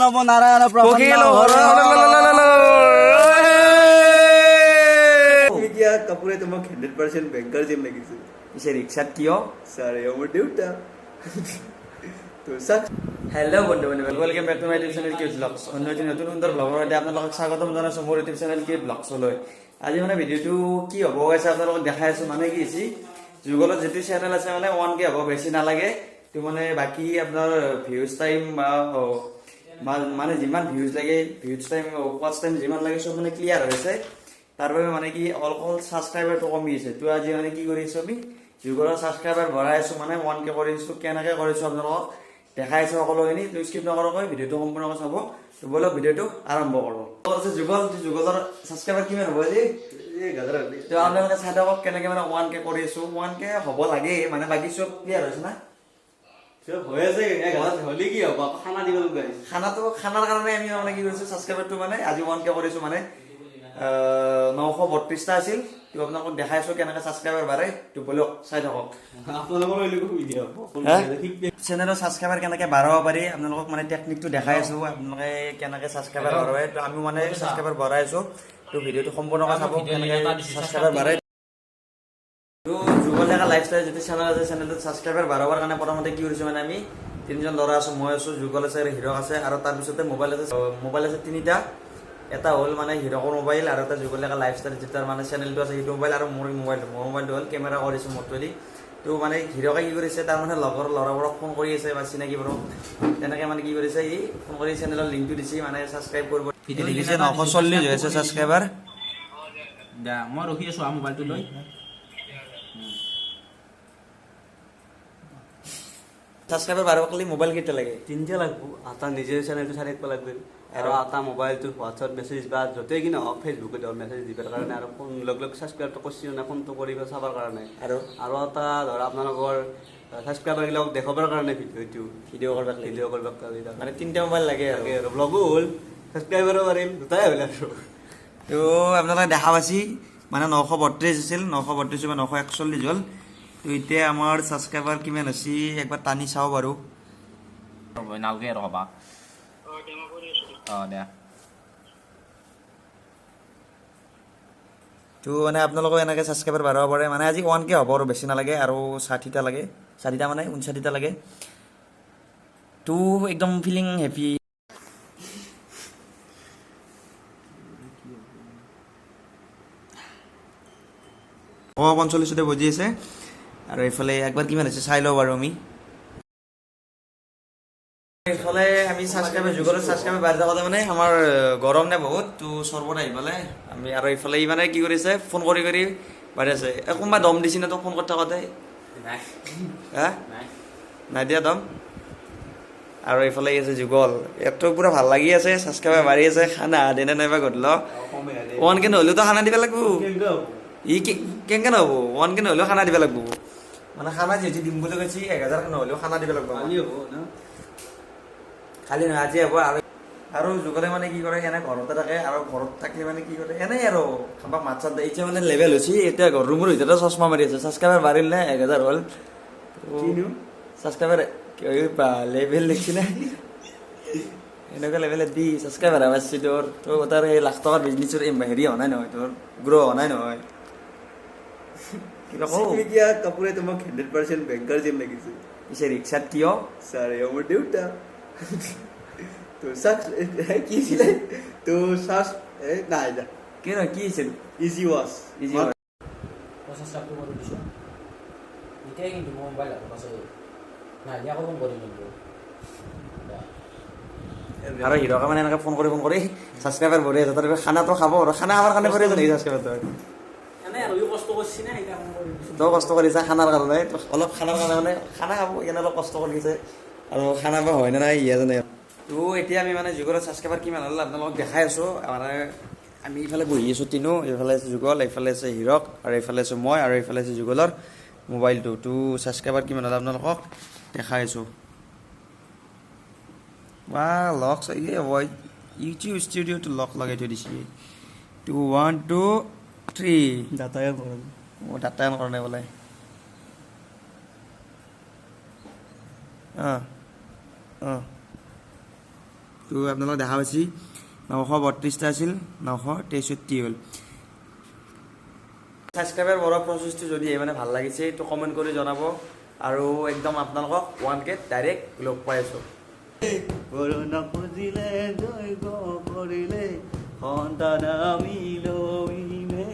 নমো নাৰায়ণ क्या कपूरे তোমাক 100% বেংকাৰ যেন লাগিছে পিছে ৰিক্সাত কিয় সাৰে মোৰ দেউতা তো সাক হেল্ল' বন্ধু welcome back to my YouTube channel কি ব্লগছ অন্য এটি নতুন সুন্দৰ ব্লগৰ সৈতে আপোনালোকক স্বাগতম জনাইছো মোৰ ইউটিউব চেনেল কি ব্লগছলৈ আজি মানে ভিডিঅ'টো কি হ'ব গৈছে আপোনালোকক দেখাই আছো মানে কি হৈছে যুগলত যেটি চেনেল আছে মানে 1K হ'ব বেছি নালাগে তো মানে বাকি আপোনাৰ ভিউজ টাইম বা মানে যিমান ভিউজ লাগে ভিউজ টাইম ওয়াচ টাইম যিমান লাগে সব মানে ক্লিয়াৰ হৈছে তাৰ বাবে মানে কি অল সাবস্ক্ৰাইবাৰটো কমি আছে তো আজি মানে কি কৰিছো আমি যুগলৰ সাবস্ক্ৰাইবাৰ বঢ়াই আছো মানে 1K কৰিছো কেনেকৈ কৰিছো আপোনালোকক দেখাইছো সকলোখিনি তো স্কিপ নকৰাকৈ ভিডিঅ'টো সম্পূৰ্ণকৈ চাব তো বলক ভিডিঅ'টো আৰম্ভ কৰো তো যুগলৰ সাবস্ক্ৰাইবাৰ কিমান হ'ব আজি এই গাদৰা তো আপোনালোকে চাই থাকক কেনেকৈ মানে 1K কৰিছো 1K হ'ব লাগে মানে বাকি সব ক্লিয়াৰ হৈছে না সব হৈ আছে এক হাত হলি কি হ'ব খানা দিব লগা খানাৰ কাৰণে আমি মানে কি কৰিছো সাবস্ক্ৰাইবাৰটো মানে আজি 1K কৰিছো মানে 932টা আছিল তো আপোনালোকক দেখাইছো কেনেকৈ সাবস্ক্ৰাইবাৰ বাঢ়ে তো বলক চাই থাকক আপোনালোকৰ লইলে ভিডিঅ' চেনেলৰ সাবস্ক্ৰাইবাৰ কেনেকৈ বঢ়াব পাৰি আপোনালোকক মানে টেকনিকটো দেখাই আছো আপোনালোকে কেনেকৈ সাবস্ক্ৰাইবাৰ বঢ়ায় তো আমি মানে সাবস্ক্ৰাইবাৰ বঢ়াই আছো তো ভিডিঅ'টো সম্পূৰ্ণকৈ চাব কেনেকৈ সাবস্ক্ৰাইবাৰ বাঢ়ে তো যুগল ডেকা লাইফষ্টাইল যেটি চেনেল আছে চেনেলটোত সাবস্ক্ৰাইবাৰ বঢ়াবৰ কাৰণে প্ৰথমতে কি কৰিছো মানে আমি তিনিজন ল'ৰা আছো মই আছো যুগল আছে হিৰক আছে আৰু তাৰপিছতে মোবাইল আছে তিনিটা এটা হ'ল মানে হিৰকৰ মোবাইল আৰু এটা যুগল ডেকা লাইফষ্টাইল যেটাৰ মানে চেনেলটো আছে সেইটো মোবাইল আৰু মোৰ মোবাইলটো হ'ল কেমেৰা কৰিছো মোৰটোৱেদি তো মানে হিৰকে কি কৰিছে তাৰ মানে লগৰ ল'ৰাবোৰক ফোন কৰি আছে বা চিনাকিবোৰক তেনেকৈ মানে কি কৰিছে ই ফোন কৰি চেনেলৰ লিংকটো দিছে মানে সাবস্ক্ৰাইব কৰিব দেখিছে 940 হৈ আছে সাবস্ক্ৰাইবাৰ দা মই ৰখি আছো মোবাইলটো লৈ সাবস্ক্ৰাইবাৰ বাঢ়াব খালি মোবাইল কেইটা লাগে তিনটা লাগব আটা নিজে চেনেলটো চাই থাকিব লাগবে আৰু আটা মোবাইলটো হোৱাটছআপ মেছেজ বা য'তেই কি নহওক ফেচবুকত মেছেজ দিবৰ কাৰণে আৰু ফোন লগ ছাবস্ক্ৰাইবটো কৰিছিল না ফোনটো কৰিব চাবৰ কাৰণে আৰু এটা ধৰা আপোনালোকৰ ছাবস্ক্ৰাইবাৰগিলাক দেখাবৰ কাৰণে ভিডিঅ' কৰিব মানে তিনিটা মোবাইল লাগে আৰু ব্লগো হ'ল ছাবস্ক্ৰাইবাৰো পাৰিম দুটাই হ'ল আৰু তো আপোনালোকে দেখা পাইছি মানে 932 আছিল 932 বা 941 হ'ল তো এতিয়া আমাৰ সাবস্ক্ৰাইবাৰ কিমান আছে একবাৰ টানি চাও বাৰু নালগে ৰবা দে তো মানে আপোনালোকে এনেকৈ সাবস্ক্ৰাইবাৰ বঢ়াব পাৰে মানে আজি 1K হ'ব আৰু বেছি নালাগে আৰু 60টা লাগে 60টা মানে 59টা লাগে তো একদম ফিলিং হেপী 45তে বজি আছে আৰু এইফালে একবাৰ কিমান আছে চাই লওঁ বাৰু আমি এইফালে আমি যুগলৰ সাবস্ক্ৰাইবাৰ বাঢ়ি থাকোঁতে মানে আমাৰ গৰম নে বহুত তো চৰ্বত আহি পালে আমি আৰু এইফালে ই মানে কি কৰিছে ফোন কৰি বাঢ়ি আছে কোনোবা দম দিছি না তোক ফোন কৰি থাকোঁতে হা নাই দিয়া দম আৰু এইফালে আছে যুগল ইয়াতো পুৰা ভাল লাগি আছে সাবস্ক্ৰাইবাৰ বাঢ়ি আছে খানা দিনে নাইবা গধূল 1K নহ'লেওতো খানা দিব লাগিব ই কেনেকৈ নহ'ব 1K নহ'লেও খানা দিব লাগিব মানে খানা যিহেতু দিম বুলি কৈছে 1000 নহ'লেও খানা দিব লাগিব খালি নহয় আজি হ'ব আৰু যুগলে মানে কি কৰে এনে ঘৰতে থাকে আৰু ঘৰত থাকিলে মানে কি কৰে এনেই আৰু কাৰোবাক মাত চাত দিয়ে এতিয়া মানে লেভেল হৈছে এতিয়া ৰুমৰ ভিতৰতে চশমা মাৰি আছে ছাবস্ক্ৰাইবাৰ বাঢ়িল নে 1000 হ'ল ছাবস্ক্ৰাইবাৰ লেভেল লিখছি নে এনেকুৱা লেভেলত দি ছাবস্ক্ৰাইবাৰ বাঢ়িছে তোৰ তাৰ সেই লাখ টকাৰ বিজনেছৰ হেৰি হোৱা নাই নহয় তোৰ গ্ৰ' হোৱা নাই নহয় কিবা কওঁ क्या कपूरे তোমাক 100% বেংকাৰ যেন লাগিছে পিছে ৰিক্সাত কিয় সাৰে মোৰ দেউতা তো সাক কি ছিল তো সাস নাই যা কি নহয় কি আছিল ইজি ওয়াশ ইজি প্ৰচেছটো কৰি দিছো এতিয়াই কিন্তু মোবাইল আৰু পাছত নাই দিয়া কম কৰি কিন্তু আৰু হিৰকে মানে এনেকৈ ফোন কৰি ছাবস্ক্ৰাইবাৰ বঢ়ি আছে তাৰ খানাটো খাব আৰু খানা খাবৰ কাৰণে কৰি আছে নেকি ছাবস্ক্ৰাইবাৰটো এনে আৰু কষ্ট কৰিছি না এটা কাম কৰি দিছো তই কষ্ট কৰিছা খানাৰ কাৰণে অলপ খানাৰ কাৰণে মানে খানা খাব এনে অলপ কষ্ট কৰিছে আৰু খানা বা হয় নে নাই ইয়ে জানে তো এতিয়া আমি মানে যুগলৰ ছাবস্ক্ৰাইবাৰ কিমান হ'ল আপোনালোকক দেখাই আছোঁ মানে আমি ইফালে বহি আছোঁ তিনো এইফালে আছে যুগল এইফালে আছে হিৰক আৰু এইফালে আছোঁ মই আৰু এইফালে আছে যুগলৰ মোবাইলটো তো ছাবস্ক্ৰাইবাৰ কিমান হ'ল আপোনালোকক দেখাই আছোঁ বা লক হয় ইউটিউব ষ্টুডিঅ'টো লক লগাই থৈ দিছে 2 1 2 3 দাতাই কৰা ডাটা অন কৰা নাই বোলে তো আপোনালোকক দেখা পাইছি 932টা আছিল 963 হ'ল সাবস্ক্ৰাইবাৰ বঢ়োৱা প্ৰচেছটো যদি মানে ভাল লাগিছে তো কমেণ্ট কৰি জনাব আৰু একদম আপোনালোকক 1K ডাইৰেক্ট লগ পাই আছোঁ কৰোণা পুজিলে জয় কৰিলে সন্তান আমি লভিমে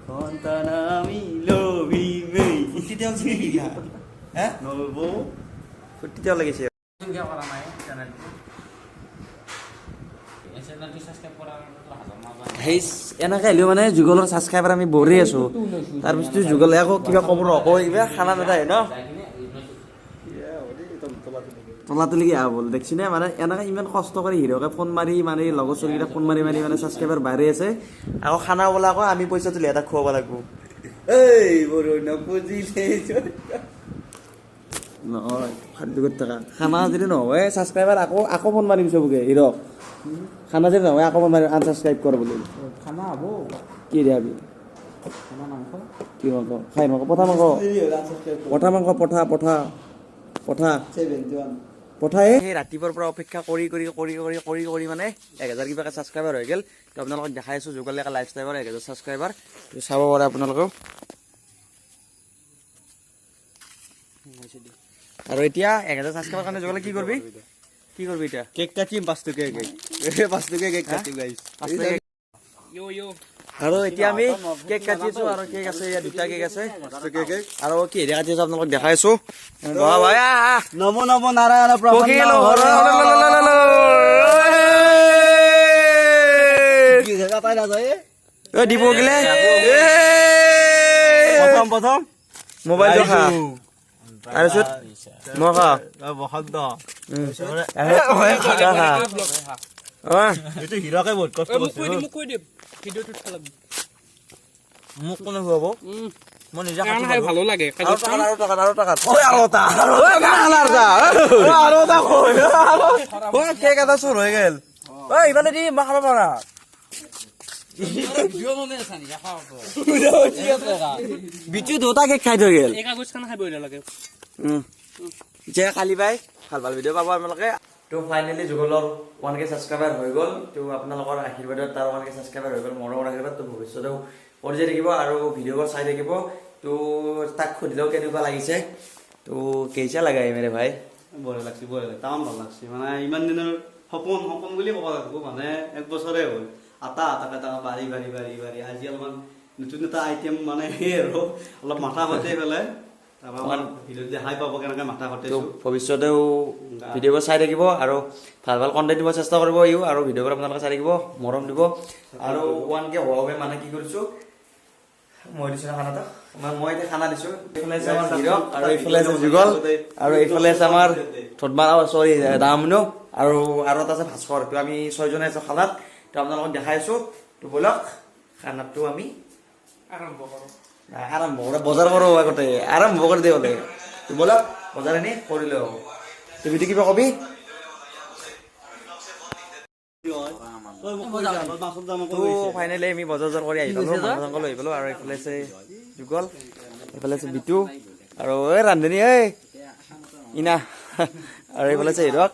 সন্তান আমি লভিমে ফুৰ্তিতে হ'ল কি হা নলব ফুৰ্তিতে লাগিছে ভিডিঅ' কৰা নাই চেনেলটো এই চেনেলটো ছাবস্ক্ৰাইব কৰা সেই এনেকৈ হ'লেও মানে যুগলৰ ছাবস্ক্ৰাইবাৰ আমি বঢ়ি আছোঁ তাৰপিছত যুগলে আকৌ কিবা ক'ব নকওঁ কিবা খানা নাথাকে ন তলাতলি কি বল দেখছি নে মানে এনেকৈ ইমান কষ্ট কৰি হিৰকে ফোন মাৰি মানে লগৰ চলিকেইটা ফোন মাৰি মাৰি মানে ছাবস্ক্ৰাইবাৰ বাঢ়ি আছে আকৌ খানা বোলা আকৌ আমি পইচা তুলি এটা খুৱাব লাগিব এই বড় নপুজিলে নহয় খাদ্য কৰি থকা খানা যদি নহয় ছাবস্ক্ৰাইবাৰ আকৌ ফোন মাৰিম চবকে হিৰক খানা যদি নহয় আকৌ ফোন মাৰিম আনছাবস্ক্ৰাইব কৰ বুলি খানা হ'ব কি দিয়াবি খানা মাংস কি মাংস খাই মাংস পঠা মাংস পঠা মাংস পঠা পঠা পঠা পঠাই সেই ৰাতিপুৱাৰ পৰা অপেক্ষা কৰি কৰি কৰি কৰি কৰি কৰি মানে 1000 কিবাকে ছাবস্ক্ৰাইবাৰ হৈ গ'ল তো আপোনালোকক দেখাই আছোঁ যুগলে এটা লাইফ ষ্টাইলৰ 1000 ছাবস্ক্ৰাইবাৰ তো চাব পাৰে আপোনালোকেও আৰু এতিয়া 1000 ছাবস্ক্ৰাইবাৰ কাৰণে যুগলে কি কৰিবি এতিয়া কেক কাটিম 5 টকীয়া কেক কাটিম গাইছ আৰু এতিয়া আমি কেক কাটি আছোঁ আৰু কেক আছে ইয়াত দুটা কেক আছে আৰু কি হেৰি কাটি আছোঁ আপোনালোকক দেখাই আছোঁ নমো নমো নাৰায়ণ দিব গিলে প্ৰথম মোবাইল দেখা তাৰপিছত মই খা বসন্ত এইটো হিৰকে বহুত কষ্ট মোক কোনে খুৱাব মই নিজে ভালো লাগে কেক এটা চুৰ হৈ গেল ইফালে দি মই খাব পাৰা বিচু দুটা কেক খাই থৈ গেল এতিয়া কালি পাই ভাল ভিডিঅ' পাব আপোনালোকে তো ফাইনেলি যুগলৰ 1K ছাবস্ক্ৰাইবাৰ হৈ গ'ল তো আপোনালোকৰ আশীৰ্বাদত তাৰ 1K ছাবস্ক্ৰাইবাৰ হৈ গ'ল মৰমৰ আশীৰ্বাদ তো ভৱিষ্যতেও কৰি যাই থাকিব আৰু ভিডিঅ'বোৰ চাই থাকিব তো তাক সুধিলেও কেনেকুৱা লাগিছে তো কেইচা লাগে মেৰে ভাই বঢ়িয়া লাগছে তামাম ভাল লাগছে মানে ইমান দিনৰ সপোন বুলি ক'ব লাগিব মানে 1 বছৰে হ'ল আটা বাঢ়ি আজি অলপমান নতুন এটা আইটেম মানে সেই আৰু অলপ মাথা ঘটাই পেলাই ভিডিঅ'ত যে হাই পাব কেনেকৈ মাথা ঘটাইছোঁ ভৱিষ্যতেও ভিডিঅ'বোৰ চাই থাকিব আৰু ভাল ভাল কণ্টেণ্ট দিব চেষ্টা কৰিব আৰু ভিডিঅ'বোৰ আপোনালোকে চাই থাকিব মৰম দিব আৰু 1K হোৱাবে মানে কি কৰিছোঁ মই দিছোঁ খানাটা মই এতিয়া খানা দিছোঁ এইফালে আছে আমাৰ হিৰক আৰু এইফালে আছে যুগল আৰু এইফালে আছে আমাৰ দামনো আৰু এটা আছে ভাস্কৰ তো আমি 6 জনে আছোঁ খানাত তো আপোনালোকক দেখাই আছোঁ তো বলক খানাটো আমি আৰম্ভ কৰোঁ বজাৰ কৰোঁ আগতে আৰম্ভ কৰি দিওঁ বোলে তো বলক বজাৰ এনে কৰিলে হ'ব তুমি কিবা কবি ফাইনেলি আমি বজাৰ কৰি আহি পালোঁ মাংস লৈ পালোঁ আৰু এইফালে আছে যুগল এইফালে আছে বিটু আৰু এই ৰান্ধনী ইনা আৰু এইফালে আছে হিৰক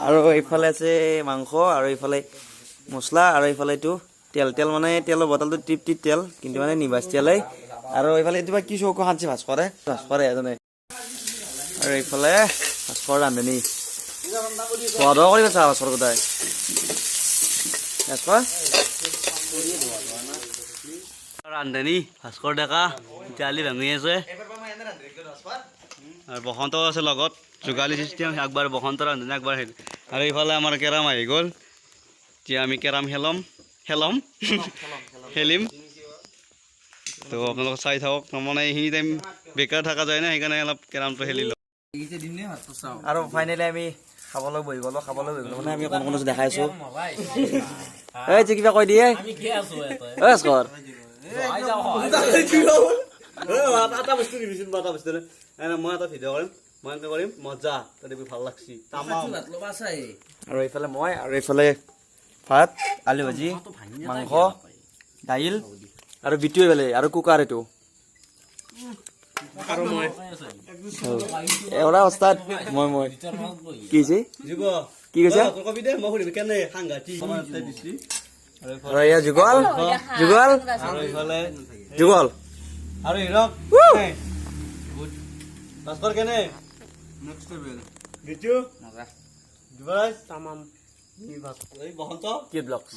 আৰু এইফালে আছে মাংস আৰু এইফালে মছলা আৰু এইফালে এইটো তেল মানে তেলৰ বটলটো টিপ তেল কিন্তু মানে নিবাচ তেলেই আৰু এইফালে এইটো কি চৌক খান্ছি ভাস্কৰে এজনে আৰু এইফালে ভাস্কৰ ৰান্ধনী খোৱা দোৱা কৰিব চা ভাস্কৰ গোটাই ৰান্ধনী ভাস্কৰ ডেকা জালি ভাঙি আছে আৰু বসন্ত আছে লগত যোগালী চিষ্টেম একবাৰ বসন্ত ৰান্ধনী একবাৰ আৰু এইফালে আমাৰ কেৰাম আহি গ'ল এতিয়া আমি কেৰাম খেলিম তো আপোনালোকে চাই থাকক মানে এইখিনি টাইম বেকাৰ থকা যায় না সেইকাৰণে অলপ কেৰামটো খেলি লওঁ আৰু ফাইনেলি আমি খাবলৈ বহি গ'লো মানে আমি কোনো দেখাই আছোঁ এই যে কিবা কৈ দিয়ে মই এটা ভিডিঅ' কৰিম মই এনেকৈ কৰিম মজা তাতে ভাল লাগছি আৰু এইফালে মই আৰু এইফালে ভাত আলু ভাজি মাংস দাইল আৰু বিটু এইফালে আৰু কুকাৰ এইটো এওৰা অৱস্থাত মই কি হৈছে কি কৈছে কবি দে মই সুধিম কেনে সাংঘাতিক আমাৰ তাই দিছি আৰু এয়া যুগল যুগল আৰু ইফালে যুগল আৰু হিৰক গুড ভাস্কৰ কেনে নেক্সট লেভেল দিছু মজা যুবৰাজ তামাম এই বসন্ত কি ব্লগছ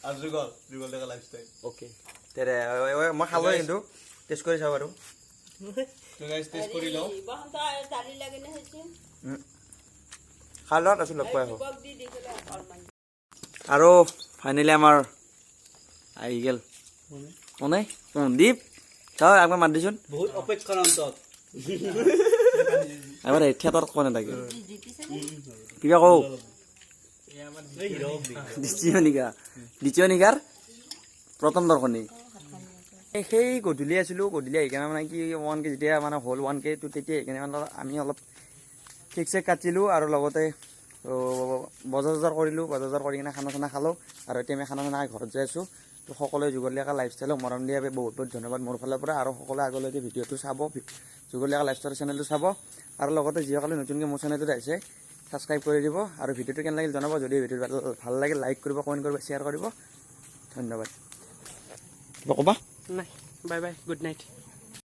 আৰু যুগল দেখা লাইফষ্টাইল ওকে তেৰে মই খালো কিন্তু টেষ্ট কৰি চাব বাৰু তো গাইস টেষ্ট কৰি লও খালো তাৰপিছত লগ পাই আহো আৰু ফাইনেলি আমাৰ আহি গেল কোনে দীপ চাও একবাৰ মাত দিছোন বহুত অপেক্ষাৰ অন্তত এবাৰ থিয়েটাৰত কোনে থাকে কিবা কওঁ দ্বিতীয় নিগাৰ প্ৰথম দৰ্শনী সেই গধূলি আছিলোঁ গধূলি আহি কিনে মানে কি 1K যেতিয়া মানে হ'ল 1K তো তেতিয়া সেইকাৰণে মানে আমি অলপ কেক চেক কাটিলোঁ আৰু লগতে বজাৰ চজাৰ কৰিলোঁ বজাৰ চজাৰ কৰি কিনে খানা চানা খালোঁ আৰু এতিয়া আমি খানা চানা খাই ঘৰত যাই আছোঁ তো সকলোৱে যুগলীয়াকা লাইফষ্টাইলক মৰম দিয়া বাবে বহুত বহুত ধন্যবাদ মোৰ ফালৰ পৰা আৰু সকলোৱে আগলৈকে ভিডিঅ'টো চাব যুগলীয়াকা লাইফষ্টাইল চেনেলটো চাব আৰু লগতে যিসকলে নতুনকৈ মোৰ চেনেলটোত আহিছে ছাবস্ক্ৰাইব কৰি দিব আৰু ভিডিঅ'টো কেনে লাগিল জনাব যদি ভিডিঅ'টো ভাল লাগে লাইক কৰিব কমেণ্ট কৰিব শ্বেয়াৰ কৰিব ধন্যবাদ কিবা ক'বা নাই বাই বাই গুড নাইট